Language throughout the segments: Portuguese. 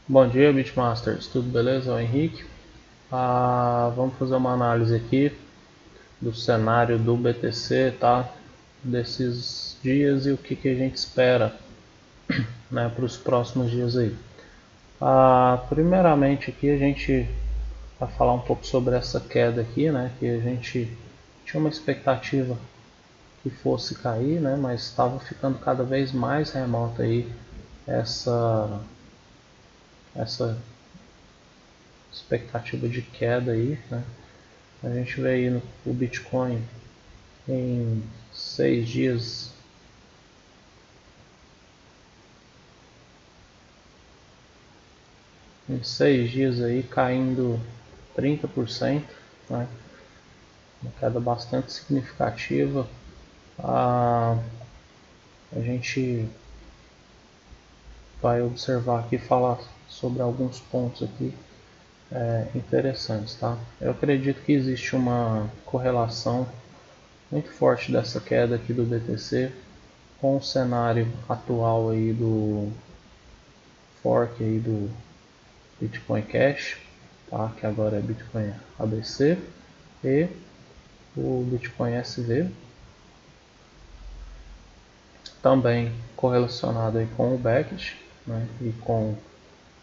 Bom dia, Bitmasters, tudo beleza? É o Henrique. Vamos fazer uma análise aqui do cenário do BTC, tá? Desses dias e o que a gente espera, né, para os próximos dias aí. Primeiramente aqui a gente vai falar um pouco sobre essa queda aqui, né? Que a gente tinha uma expectativa que fosse cair, né? Mas estava ficando cada vez mais remota aí essa expectativa de queda aí, né? A gente vê aí o Bitcoin em 6 dias, aí caindo 30%, né? Uma queda bastante significativa. A gente vai observar aqui, falar sobre alguns pontos aqui interessantes, tá? Eu acredito que existe uma correlação muito forte dessa queda aqui do BTC com o cenário atual aí do fork aí do Bitcoin Cash, tá? Que agora é Bitcoin ABC, e o Bitcoin SV, também correlacionado aí com o Beckett, né? E com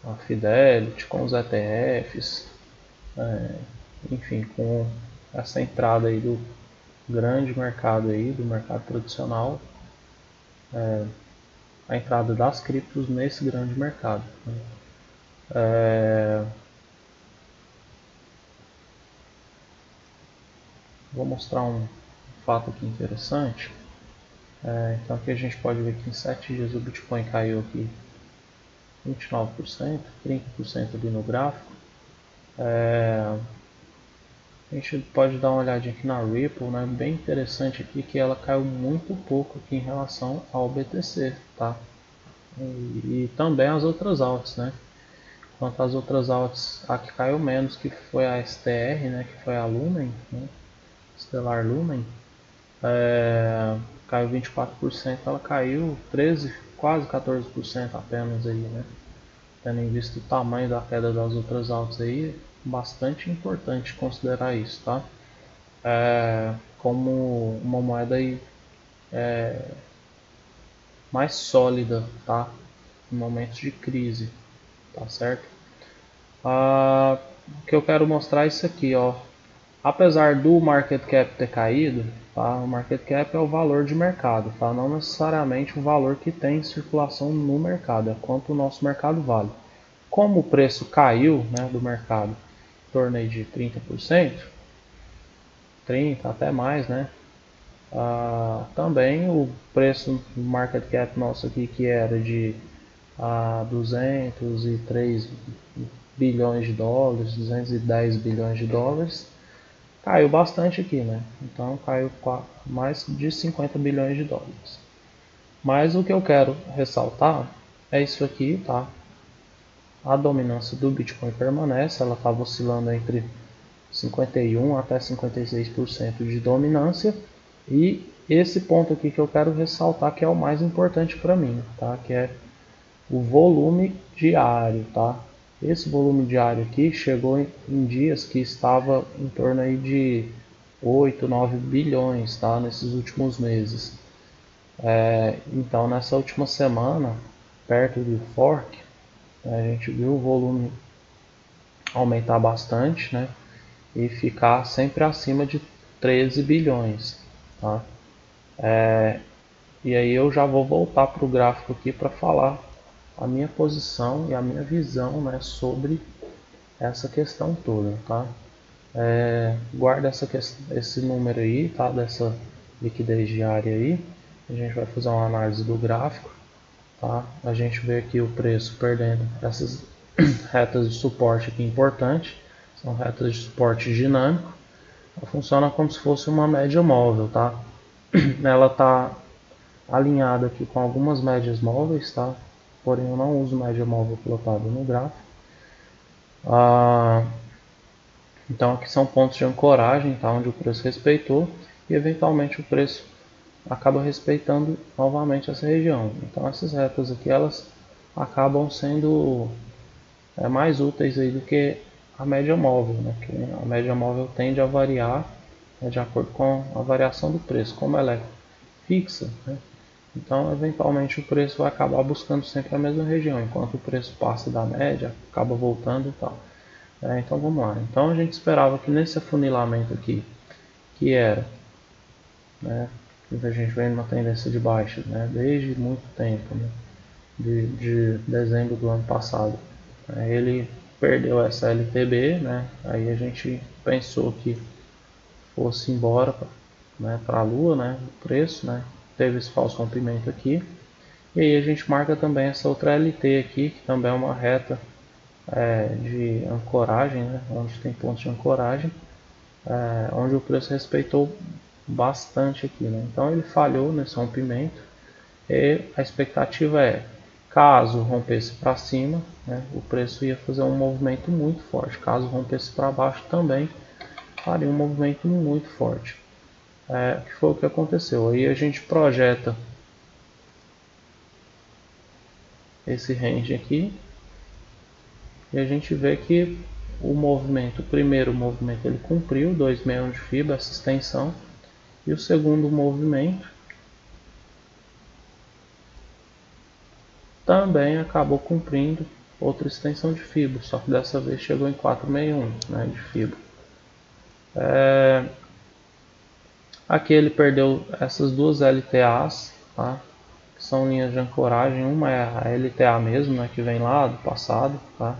a Fidelity, com os ETFs, enfim, com essa entrada aí do grande mercado aí, do mercado tradicional, a entrada das criptos nesse grande mercado, né? Vou mostrar um fato aqui interessante. Então aqui a gente pode ver que em 7 dias o Bitcoin caiu aqui 29%, 30% ali no gráfico. A gente pode dar uma olhadinha aqui na Ripple, né? Bem interessante aqui que ela caiu muito pouco aqui em relação ao BTC, tá? E também as outras altas, né? Quanto às outras altas, a que caiu menos, que foi a STR, né? Que foi a Lumen, né? Stellar Lumen, caiu 24%, ela caiu 13, quase 14% apenas aí, né? Tendo em vista o tamanho da queda das outras altas aí, bastante importante considerar isso, tá? Como uma moeda aí mais sólida, tá? Em momentos de crise, tá certo? O que eu quero mostrar é isso aqui, ó. Apesar do market cap ter caído, tá? O market cap é o valor de mercado, tá? Não necessariamente o valor que tem em circulação no mercado, é quanto o nosso mercado vale. Como o preço caiu, né, do mercado, em torno aí de 30%, 30 até mais, né? Também o preço do market cap nosso aqui, que era de 203 bilhões de dólares, 210 bilhões de dólares, caiu bastante aqui, né? Então caiu mais de 50 bilhões de dólares. Mas o que eu quero ressaltar é isso aqui, tá? A dominância do Bitcoin permanece, ela estava oscilando entre 51 até 56% de dominância. E esse ponto aqui que eu quero ressaltar, que é o mais importante para mim, tá? Que é o volume diário, tá? Esse volume diário aqui chegou em dias que estava em torno aí de 8, 9 bilhões, tá? Nesses últimos meses. Então nessa última semana, perto do fork, a gente viu o volume aumentar bastante, né? E ficar sempre acima de 13 bilhões, tá? E aí eu já vou voltar para o gráfico aqui para falar a minha posição e a minha visão, né, sobre essa questão toda, tá? Guarda esse número aí, tá? Dessa liquidez diária aí. A gente vai fazer uma análise do gráfico, tá? A gente vê aqui o preço perdendo essas retas de suporte aqui importante, são retas de suporte dinâmico. Ela funciona como se fosse uma média móvel, tá? Ela está alinhada aqui com algumas médias móveis, tá? Porém eu não uso média móvel plotada no gráfico. Então aqui são pontos de ancoragem, tá? Onde o preço respeitou e eventualmente o preço acaba respeitando novamente essa região. Então essas retas aqui elas acabam sendo mais úteis aí do que a média móvel, né? Que a média móvel tende a variar, né, de acordo com a variação do preço, como ela é fixa, né? Então eventualmente o preço vai acabar buscando sempre a mesma região, enquanto o preço passa da média, acaba voltando e tal. Então vamos lá. Então a gente esperava que nesse afunilamento aqui, que era, né, que a gente vem numa tendência de baixa, né, desde muito tempo, né, de dezembro do ano passado, ele perdeu essa LTB, né, aí a gente pensou que fosse embora, né, para a lua, né, o preço, né, teve esse falso rompimento aqui, e aí a gente marca também essa outra LT aqui, que também é uma reta de ancoragem, né, onde tem pontos de ancoragem, onde o preço respeitou bastante aqui, né? Então ele falhou nesse rompimento e a expectativa é, caso rompesse para cima, né, o preço ia fazer um movimento muito forte. Caso rompesse para baixo também faria um movimento muito forte. Que foi o que aconteceu. Aí a gente projeta esse range aqui e a gente vê que o primeiro movimento ele cumpriu 261 de fibra, essa extensão, e o segundo movimento também acabou cumprindo outra extensão de fibra, só que dessa vez chegou em 461, né, de fibra. Aqui ele perdeu essas duas LTAs, tá, que são linhas de ancoragem. Uma é a LTA mesmo, né, que vem lá do passado, tá,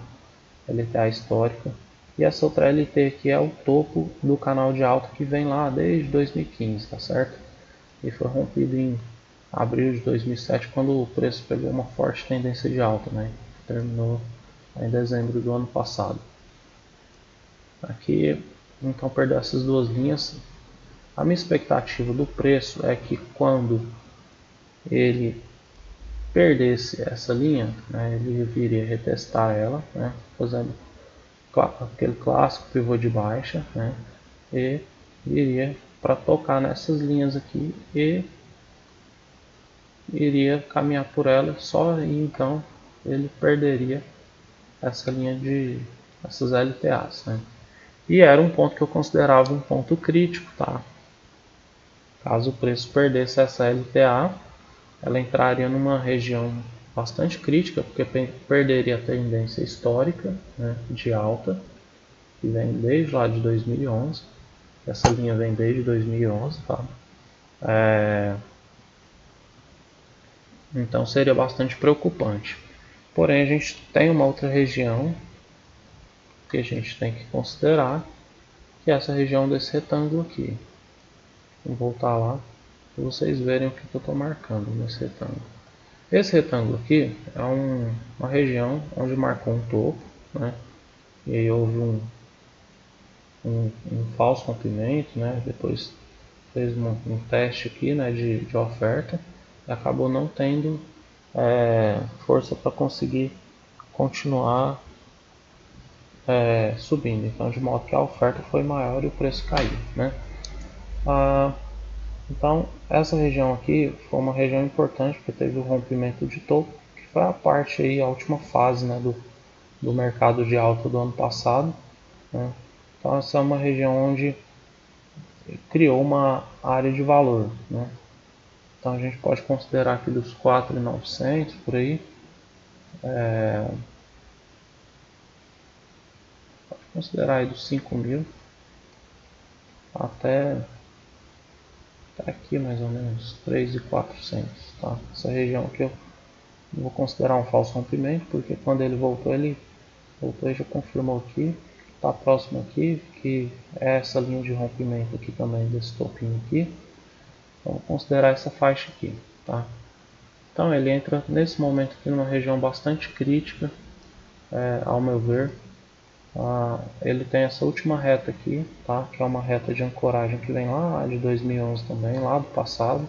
LTA histórica, e essa outra LT aqui é o topo do canal de alta que vem lá desde 2015, tá certo? E foi rompido em abril de 2007, quando o preço pegou uma forte tendência de alta, né? Terminou em dezembro do ano passado. Aqui, então, perdeu essas duas linhas. A minha expectativa do preço é que quando ele perdesse essa linha, né, ele viria retestar ela, né, fazendo aquele clássico pivô de baixa, né, e viria para tocar nessas linhas aqui e iria caminhar por ela só, e então ele perderia essa linha de essas LTAs, né? E era um ponto que eu considerava um ponto crítico, tá? Caso o preço perdesse essa LTA, ela entraria numa região bastante crítica, porque perderia a tendência histórica, né, de alta, que vem desde lá de 2011. Essa linha vem desde 2011, tá? Então seria bastante preocupante. Porém, a gente tem uma outra região que a gente tem que considerar, que é essa região desse retângulo aqui. Vou voltar lá para vocês verem o que eu estou marcando nesse retângulo. Esse retângulo aqui é uma região onde marcou um topo, né? E aí houve um falso rompimento, né? Depois fez um teste aqui, né, de oferta e acabou não tendo força para conseguir continuar subindo. Então, de modo que a oferta foi maior e o preço caiu, né? Então, essa região aqui foi uma região importante porque teve o rompimento de topo, que foi a parte aí, a última fase, né, do mercado de alta do ano passado, né? Então, essa é uma região onde criou uma área de valor, né? Então, a gente pode considerar aqui dos 4.900 por aí, pode considerar aí dos 5.000 até aqui mais ou menos 3.400, tá? Essa região aqui eu vou considerar um falso rompimento, porque quando ele voltou e já confirmou aqui, está próximo aqui, que é essa linha de rompimento aqui também, desse topinho aqui. Então, vou considerar essa faixa aqui, tá? Então ele entra nesse momento aqui numa região bastante crítica, ao meu ver. Ele tem essa última reta aqui, tá? Que é uma reta de ancoragem que vem lá de 2011 também, lá do passado.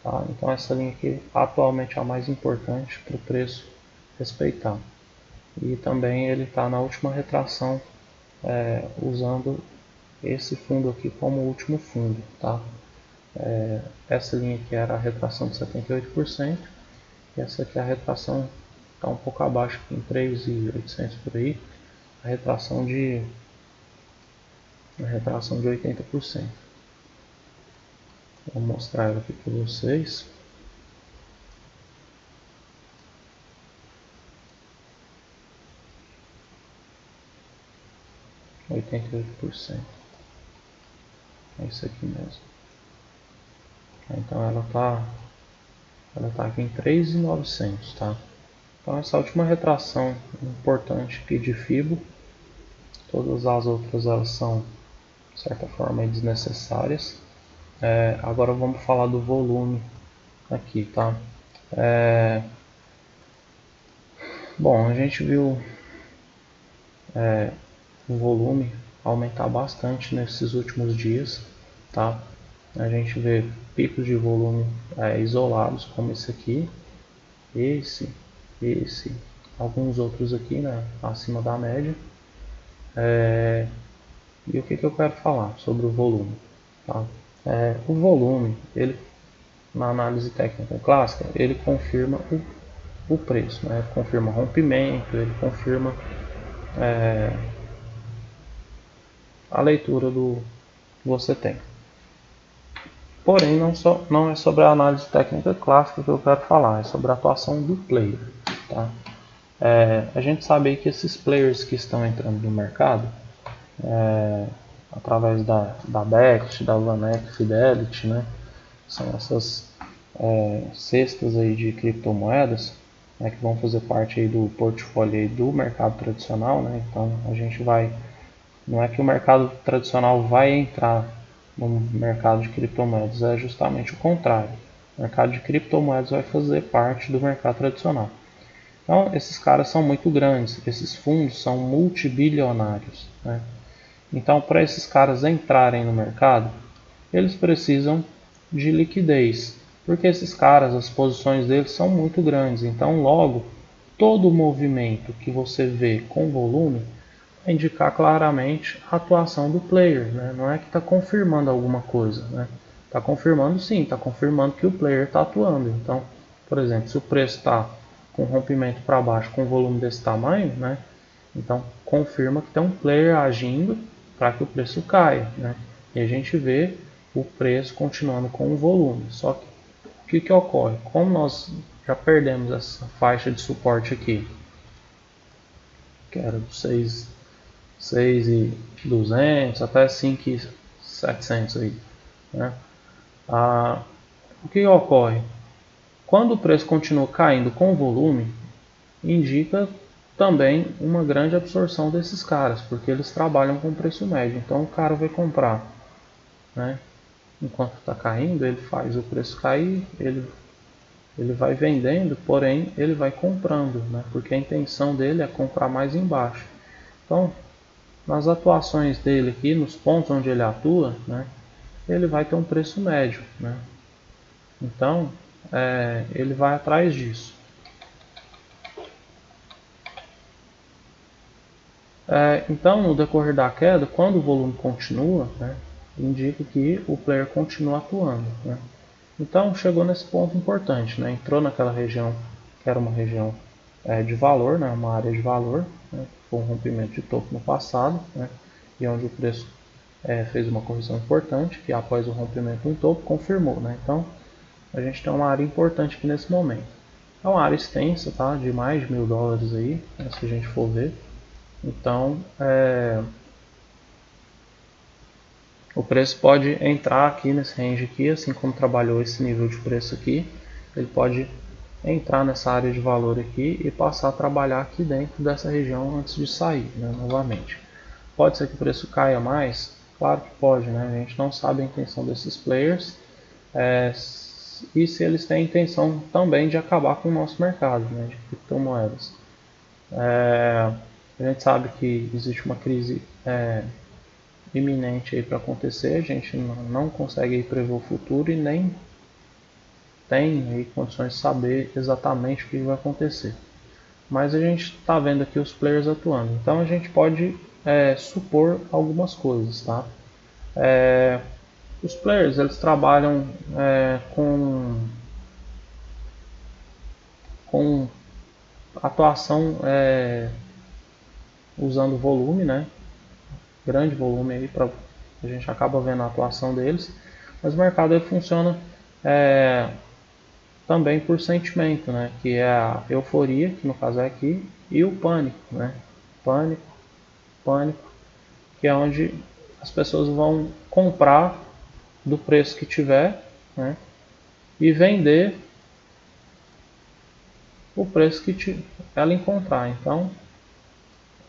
Tá? Então essa linha aqui atualmente é a mais importante para o preço respeitar. E também ele está na última retração, usando esse fundo aqui como último fundo. Tá? Essa linha aqui era a retração de 78%, e essa aqui é a retração está um pouco abaixo, em 3.800 por aí, a retração de 80%. Vou mostrar ela aqui para vocês. É 88%. É isso aqui mesmo. Então ela tá aqui em 3.900, tá? Então essa última retração importante aqui de FIBO, todas as outras elas são de certa forma desnecessárias. Agora vamos falar do volume aqui, tá? Bom, a gente viu o volume aumentar bastante nesses últimos dias, tá? A gente vê picos de volume isolados, como esse aqui, esse, alguns outros aqui, né, acima da média. E o que eu quero falar sobre o volume? Tá? O volume, ele, na análise técnica clássica, ele confirma o preço, né? Ele confirma rompimento, ele confirma a leitura do que você tem. Porém, não é sobre a análise técnica clássica que eu quero falar, é sobre a atuação do player. Tá? A gente sabe aí que esses players que estão entrando no mercado, através da Bakkt, da Vanek, Fidelity, né? São essas cestas aí de criptomoedas, né, que vão fazer parte aí do portfólio aí do mercado tradicional, né? Então a gente não é que o mercado tradicional vai entrar no mercado de criptomoedas, é justamente o contrário. O mercado de criptomoedas vai fazer parte do mercado tradicional. Então esses caras são muito grandes, esses fundos são multibilionários, né? Então para esses caras entrarem no mercado, eles precisam de liquidez, porque esses caras, as posições deles são muito grandes, então logo todo movimento que você vê com volume vai indicar claramente a atuação do player, né? Não é que está confirmando alguma coisa, né? Está confirmando sim, está confirmando que o player está atuando. Então, por exemplo, se o preço está com rompimento para baixo com volume desse tamanho, né? Então confirma que tem um player agindo para que o preço caia, né? E a gente vê o preço continuando com o volume. Só que o que ocorre? Como nós já perdemos essa faixa de suporte aqui, que era do 6.200 até 5.700 aí, né? O que ocorre? Quando o preço continua caindo com volume, indica também uma grande absorção desses caras, porque eles trabalham com preço médio. Então o cara vai comprar, né? Enquanto está caindo, ele faz o preço cair, ele vai vendendo, porém ele vai comprando, né? Porque a intenção dele é comprar mais embaixo. Então, nas atuações dele aqui, nos pontos onde ele atua, né? Ele vai ter um preço médio, né? Então, ele vai atrás disso. Então, no decorrer da queda, quando o volume continua, né, indica que o player continua atuando, né? Então, chegou nesse ponto importante, né? Entrou naquela região que era uma região de valor, né? Uma área de valor, né? Foi um rompimento de topo no passado, né? E onde o preço fez uma correção importante, que após o rompimento do topo confirmou, né? Então, a gente tem uma área importante aqui nesse momento. É uma área extensa, tá? De mais de $1.000 aí, né? Se a gente for ver. Então, o preço pode entrar aqui nesse range aqui, assim como trabalhou esse nível de preço aqui, ele pode entrar nessa área de valor aqui e passar a trabalhar aqui dentro dessa região antes de sair, né, novamente. Pode ser que o preço caia mais? Claro que pode, né? A gente não sabe a intenção desses players e se eles têm a intenção também de acabar com o nosso mercado, né, de criptomoedas. A gente sabe que existe uma crise iminente para acontecer, a gente não consegue prever o futuro e nem tem aí condições de saber exatamente o que vai acontecer. Mas a gente está vendo aqui os players atuando, então a gente pode supor algumas coisas, tá? Os players eles trabalham com atuação usando volume, né? Grande volume aí para a gente acaba vendo a atuação deles, mas o mercado ele funciona também por sentimento, né? Que é a euforia, que no caso é aqui, e o pânico, né? Pânico, que é onde as pessoas vão comprar do preço que tiver, né? E vender o preço que ela encontrar. Então,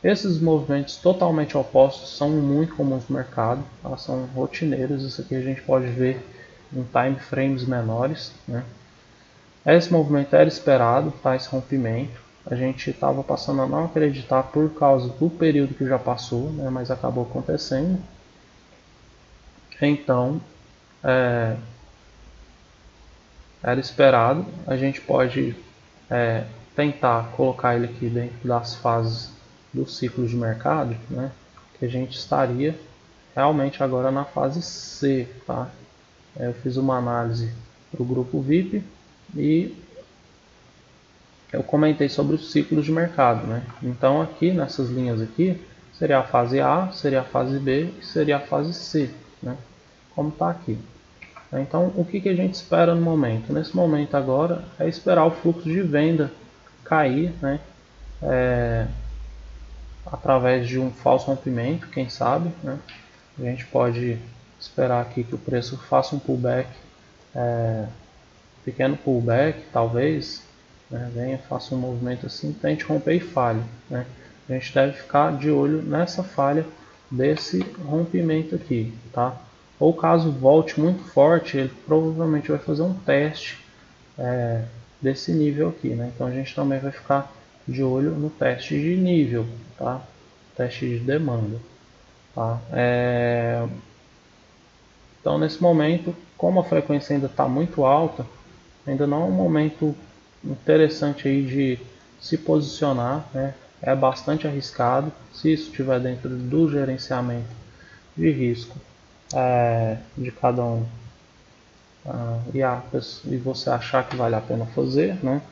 esses movimentos totalmente opostos são muito comuns no mercado, tá? São rotineiros. Isso aqui a gente pode ver em time frames menores, né? Esse movimento era esperado, tá? Esse rompimento. A gente estava passando a não acreditar por causa do período que já passou, né? Mas acabou acontecendo. Então, era esperado. A gente pode tentar colocar ele aqui dentro das fases do ciclo de mercado, né? Que a gente estaria realmente agora na fase C, tá? Eu fiz uma análise para o grupo VIP e eu comentei sobre os ciclos de mercado, né? Então aqui nessas linhas aqui seria a fase A, seria a fase B e seria a fase C, né? Como está aqui. Então o que a gente espera no momento? Nesse momento agora é esperar o fluxo de venda cair, né? Através de um falso rompimento, quem sabe, né? A gente pode esperar aqui que o preço faça um pullback, pequeno pullback, talvez, né? Venha, faça um movimento assim, tente romper e falhe, né? A gente deve ficar de olho nessa falha desse rompimento aqui, tá? Ou caso volte muito forte, ele provavelmente vai fazer um teste desse nível aqui, né? Então a gente também vai ficar de olho no teste de nível, tá? Teste de demanda, tá? Então nesse momento, como a frequência ainda está muito alta, ainda não é um momento interessante aí de se posicionar, né? É bastante arriscado. Se isso estiver dentro do gerenciamento de risco de cada um e você achar que vale a pena fazer, né?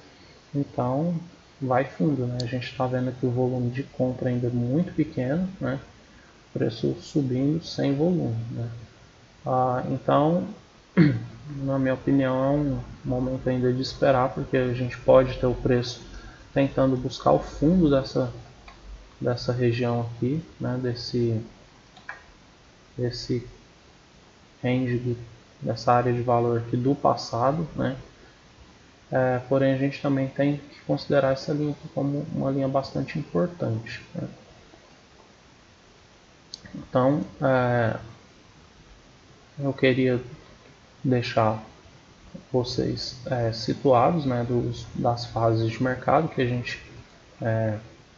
Então vai fundo, né? A gente está vendo que o volume de compra ainda é muito pequeno, né? Preço subindo sem volume, né? Então, na minha opinião, é um momento ainda de esperar, porque a gente pode ter o preço tentando buscar o fundo dessa região aqui, né? Desse range, dessa área de valor aqui do passado, né? Porém, a gente também tem que considerar essa linha aqui como uma linha bastante importante, né? Então, eu queria deixar vocês situados, né, das fases de mercado que a gente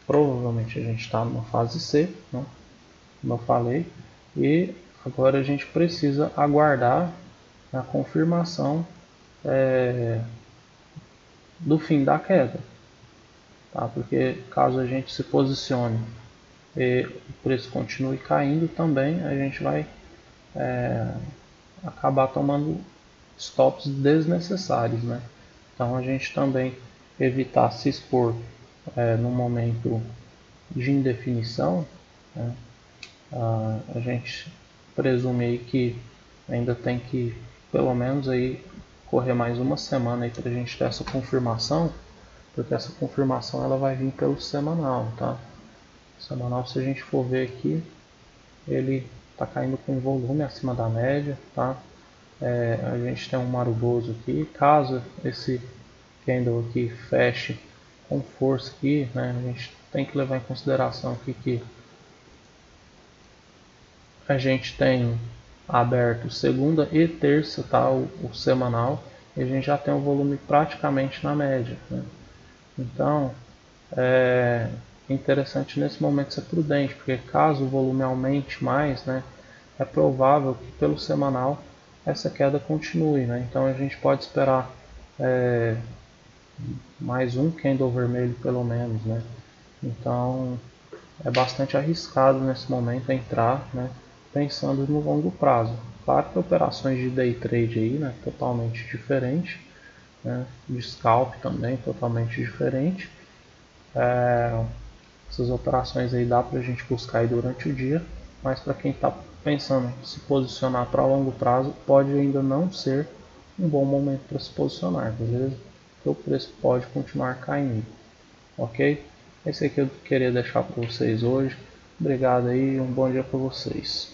provavelmente a gente está numa fase C, né, como eu falei, e agora a gente precisa aguardar a confirmação do fim da queda, tá? Porque caso a gente se posicione e o preço continue caindo também, a gente vai acabar tomando stops desnecessários, né? Então a gente também evitar se expor no momento de indefinição, né? A gente presume aí que ainda tem que pelo menos aí correr mais uma semana para a gente ter essa confirmação, porque essa confirmação ela vai vir pelo semanal, tá? O semanal, se a gente for ver aqui, ele está caindo com volume acima da média, tá? A gente tem um maruboso aqui. Caso esse candle aqui feche com força aqui, né, a gente tem que levar em consideração aqui que a gente tem aberto segunda e terça, tá, o semanal, e a gente já tem o volume praticamente na média, né? Então é interessante nesse momento ser prudente, porque caso o volume aumente mais, né, é provável que pelo semanal essa queda continue, né? Então a gente pode esperar mais um candle vermelho pelo menos, né? Então é bastante arriscado nesse momento entrar, né, pensando no longo prazo. Claro que operações de day trade aí, né, totalmente diferente, né, de scalp também totalmente diferente, Essas operações aí dá para a gente buscar aí durante o dia, mas para quem está pensando em se posicionar para longo prazo, pode ainda não ser um bom momento para se posicionar, beleza? Porque o preço pode continuar caindo, ok? Esse aqui eu queria deixar para vocês hoje. Obrigado aí e um bom dia para vocês.